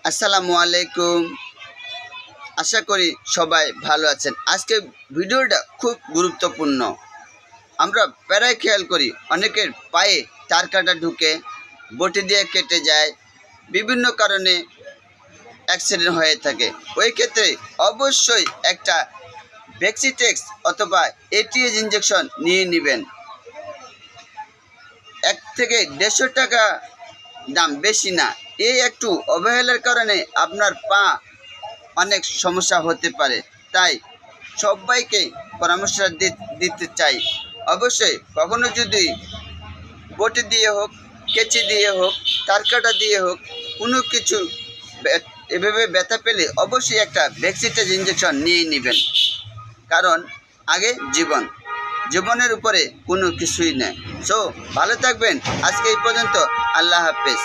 আসসালামু আলাইকুম। আশা করি সবাই ভালো আছেন। আজকে ভিডিওটা খুব গুরুত্বপূর্ণ। আমরা প্রায় খেয়াল করি অনেকের পায়ে তার কাটা ঢুকে, বটি দিয়ে কেটে যায়, বিভিন্ন কারণে অ্যাক্সিডেন্ট হয়ে থাকে। ওই ক্ষেত্রে অবশ্যই একটা ভ্যাক্সিটেক্স অথবা এটিএস ইঞ্জেকশন নিয়ে নেবেন। 1 থেকে 150 টাকা দাম, বেশি না। এই একটু অবহেলার কারণে আপনার পা অনেক সমস্যা হতে পারে। তাই সবাইকে পরামর্শ দিতে চাই, অবশ্যই কখনো যদি বটি দিয়ে হোক, কেচি দিয়ে হোক, তারকাটা দিয়ে হোক, কোনো কিছু এভাবে ব্যথা পেলে অবশ্যই একটা ভ্যাক্সিটেজ ইঞ্জেকশন নিয়ে নেবেন। কারণ আগে জীবনের উপরে কোনো কিছুই নেই। সো ভালো থাকবেন। আজকে এই পর্যন্ত। আল্লাহ হাফেজ।